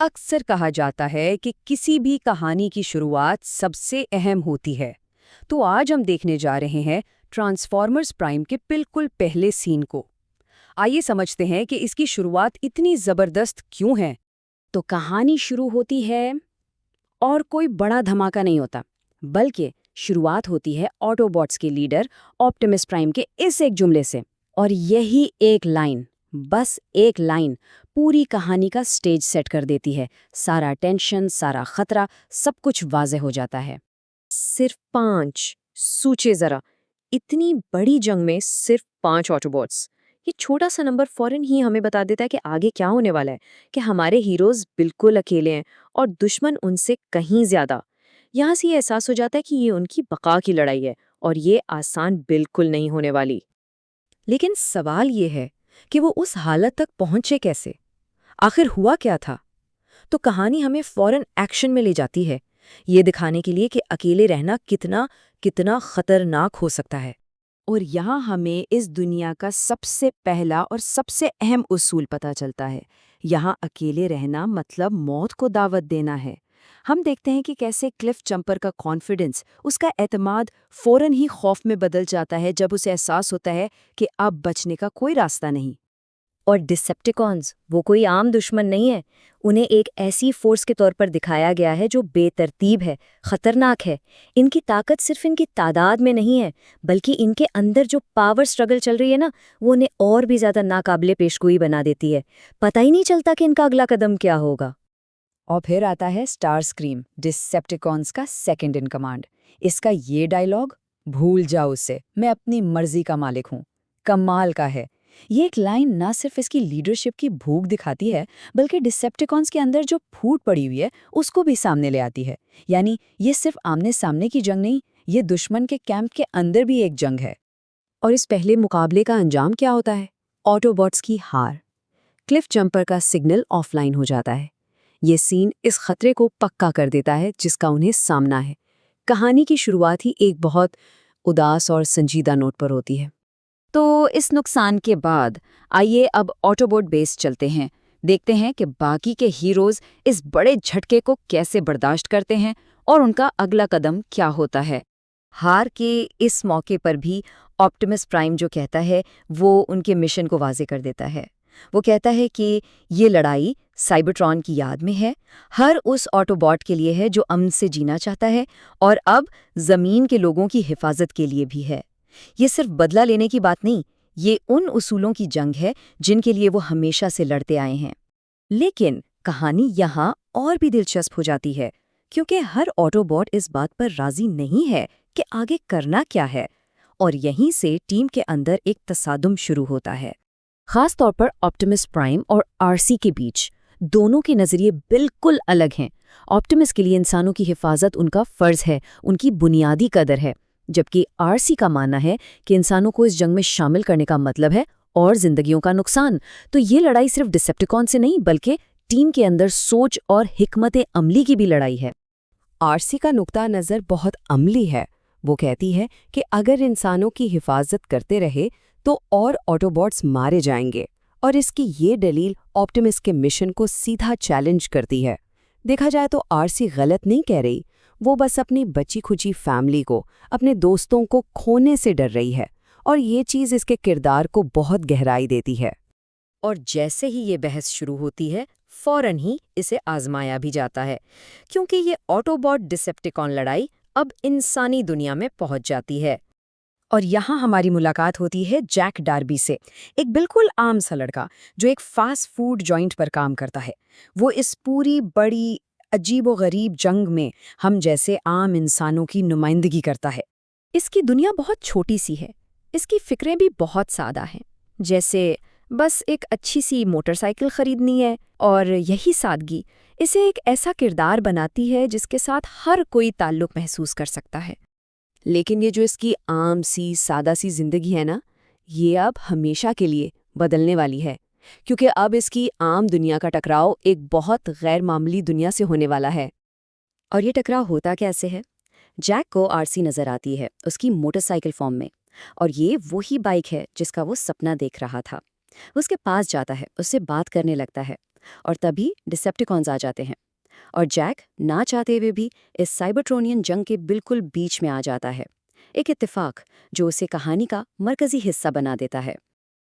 अक्सर कहा जाता है कि किसी भी कहानी की शुरुआत सबसे अहम होती है। तो आज हम देखने जा रहे हैं ट्रांसफॉर्मर्स प्राइम के बिल्कुल पहले सीन को। आइए समझते हैं कि इसकी शुरुआत इतनी जबरदस्त क्यों है। तो कहानी शुरू होती है और कोई बड़ा धमाका नहीं होता, बल्कि शुरुआत होती है ऑटोबॉट्स के लीडर ऑप्टिमस प्राइम के इस एक जुमले से। और यही एक लाइन, बस एक लाइन, पूरी कहानी का स्टेज सेट कर देती है। सारा टेंशन, सारा खतरा, सब कुछ वाज़ेह हो जाता है। सिर्फ 5। सोचिए जरा, इतनी बड़ी जंग में सिर्फ 5 ऑटोबॉट्स। ये छोटा सा नंबर फौरन ही हमें बता देता है कि आगे क्या होने वाला है, कि हमारे हीरोज बिल्कुल अकेले हैं और दुश्मन उनसे कहीं ज्यादा। यहाँ से ये एहसास हो जाता है कि ये उनकी बका की लड़ाई है और ये आसान बिल्कुल नहीं होने वाली। लेकिन सवाल ये है कि वो उस हालत तक पहुंचे कैसे। आखिर हुआ क्या था। तो कहानी हमें फौरन एक्शन में ले जाती है, ये दिखाने के लिए कि अकेले रहना कितना कितना खतरनाक हो सकता है। और यहाँ हमें इस दुनिया का सबसे पहला और सबसे अहम उसूल पता चलता है। यहाँ अकेले रहना मतलब मौत को दावत देना है। हम देखते हैं कि कैसे क्लिफ जंपर का कॉन्फिडेंस, उसका एतमाद फौरन ही खौफ में बदल जाता है जब उसे एहसास होता है कि अब बचने का कोई रास्ता नहीं। और डिसेप्टिकॉन्स वो कोई आम दुश्मन नहीं है। उन्हें एक ऐसी फोर्स के तौर पर दिखाया गया है जो बेतरतीब है, खतरनाक है। इनकी ताकत सिर्फ इनकी तादाद में नहीं है, बल्कि इनके अंदर जो पावर स्ट्रगल चल रही है ना, वो उन्हें और भी ज्यादा नाकाबिले पेशगोई बना देती है। पता ही नहीं चलता कि इनका अगला कदम क्या होगा। और फिर आता है स्टार स्क्रीम, डिसेप्टिकॉन्स का सेकंड इन कमांड। इसका ये डायलॉग, भूल जाओ उसे, मैं अपनी मर्जी का मालिक हूँ, कमाल का है। ये एक लाइन ना सिर्फ इसकी लीडरशिप की भूख दिखाती है, बल्कि डिसेप्टिकॉन्स के अंदर जो फूट पड़ी हुई है उसको भी सामने ले आती है। यानी ये सिर्फ आमने सामने की जंग नहीं, ये दुश्मन के कैंप के अंदर भी एक जंग है। और इस पहले मुकाबले का अंजाम क्या होता है? ऑटोबॉट्स की हार। क्लिफ जंपर का सिग्नल ऑफलाइन हो जाता है। ये सीन इस खतरे को पक्का कर देता है जिसका उन्हें सामना है। कहानी की शुरुआत ही एक बहुत उदास और संजीदा नोट पर होती है। तो इस नुकसान के बाद आइए अब ऑटोबोट बेस चलते हैं, देखते हैं कि बाकी के हीरोज इस बड़े झटके को कैसे बर्दाश्त करते हैं और उनका अगला कदम क्या होता है। हार के इस मौके पर भी ऑप्टिमस प्राइम जो कहता है वो उनके मिशन को वाजे कर देता है। वो कहता है कि ये लड़ाई साइबरट्रॉन की याद में है, हर उस ऑटोबॉट के लिए है जो अमन से जीना चाहता है, और अब जमीन के लोगों की हिफाजत के लिए भी है। ये सिर्फ बदला लेने की बात नहीं, ये उन उसूलों की जंग है जिनके लिए वो हमेशा से लड़ते आए हैं। लेकिन कहानी यहाँ और भी दिलचस्प हो जाती है, क्योंकि हर ऑटोबॉट इस बात पर राजी नहीं है कि आगे करना क्या है, और यहीं से टीम के अंदर एक तसादुम शुरू होता है। खास तौर पर ऑप्टिमस प्राइम और आरसी के बीच दोनों के नजरिए बिल्कुल अलग हैं। ऑप्टिमस के लिए इंसानों की हिफाजत उनका फर्ज है, उनकी बुनियादी कदर है, जबकि आरसी का मानना है कि इंसानों को इस जंग में शामिल करने का मतलब है और जिंदगियों का नुकसान। तो ये लड़ाई सिर्फ डिसेप्टिकॉन से नहीं, बल्कि टीम के अंदर सोच और हिकमत अमली की भी लड़ाई है। आरसी का नुक्ता नज़र बहुत अमली है। वो कहती है कि अगर इंसानों की हिफाजत करते रहे तो और ऑटोबॉट्स मारे जाएंगे, और इसकी ये दलील ऑप्टिमस के मिशन को सीधा चैलेंज करती है। देखा जाए तो आरसी गलत नहीं कह रही, वो बस अपनी बची खुची फैमिली को, अपने दोस्तों को खोने से डर रही है, और ये चीज़ इसके किरदार को बहुत गहराई देती है। और जैसे ही ये बहस शुरू होती है, फौरन ही इसे आजमाया भी जाता है, क्योंकि ये ऑटोबॉट डिसेप्टिकॉन लड़ाई अब इंसानी दुनिया में पहुंच जाती है। और यहाँ हमारी मुलाकात होती है जैक डार्बी से, एक बिल्कुल आम सा लड़का जो एक फास्ट फूड जॉइंट पर काम करता है। वो इस पूरी बड़ी अजीबो-गरीब जंग में हम जैसे आम इंसानों की नुमाइंदगी करता है। इसकी दुनिया बहुत छोटी सी है, इसकी फिक्रें भी बहुत सादा हैं, जैसे बस एक अच्छी सी मोटरसाइकिल खरीदनी है, और यही सादगी इसे एक ऐसा किरदार बनाती है जिसके साथ हर कोई ताल्लुक महसूस कर सकता है। लेकिन ये जो इसकी आम सी सादा सी जिंदगी है ना, ये अब हमेशा के लिए बदलने वाली है, क्योंकि अब इसकी आम दुनिया का टकराव एक बहुत गैर मामूली दुनिया से होने वाला है। और ये टकराव होता कैसे है? जैक को आरसी नजर आती है उसकी मोटरसाइकिल फॉर्म में, और ये वही बाइक है जिसका वो सपना देख रहा था। वो उसके पास जाता है, उससे बात करने लगता है, और तभी डिसेप्टिकॉन्स आ जाते हैं और जैक ना चाहते हुए भी इस साइबरट्रोनियन जंग के बिल्कुल बीच में आ जाता है। एक इत्तेफाक जो उसे कहानी का मरकजी हिस्सा बना देता है।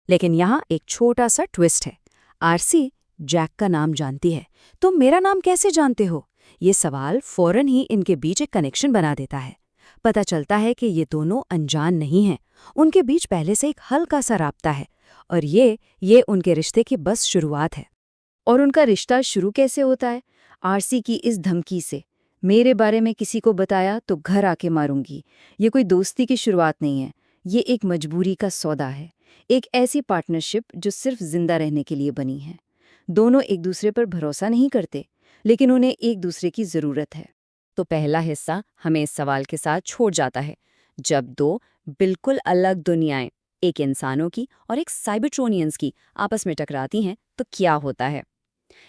लेकिन यहाँ एक छोटा सा ट्विस्ट है। आरसी जैक का नाम जानती है, तुम मेरा नाम कैसे जानते हो? ये सवाल फौरन ही इनके बीच एक कनेक्शन बना देता है। पता चलता है कि ये दोनों अनजान नहीं हैं, उनके बीच पहले से एक हल्का सा राब्ता है और ये उनके रिश्ते की बस शुरुआत है। और उनका रिश्ता शुरू कैसे होता है? आरसी की इस धमकी से, मेरे बारे में किसी को बताया तो घर आके मारूंगी। ये कोई दोस्ती की शुरुआत नहीं है, ये एक मजबूरी का सौदा है, एक ऐसी पार्टनरशिप जो सिर्फ जिंदा रहने के लिए बनी है। दोनों एक दूसरे पर भरोसा नहीं करते, लेकिन उन्हें एक दूसरे की ज़रूरत है। तो पहला हिस्सा हमें इस सवाल के साथ छोड़ जाता है, जब दो बिल्कुल अलग दुनियाएं, एक इंसानों की और एक साइबरट्रोनियंस की, आपस में टकराती हैं तो क्या होता है।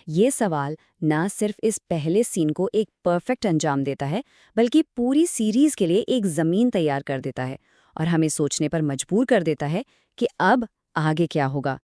ये सवाल ना सिर्फ इस पहले सीन को एक परफेक्ट अंजाम देता है, बल्कि पूरी सीरीज के लिए एक ज़मीन तैयार कर देता है और हमें सोचने पर मजबूर कर देता है कि अब आगे क्या होगा।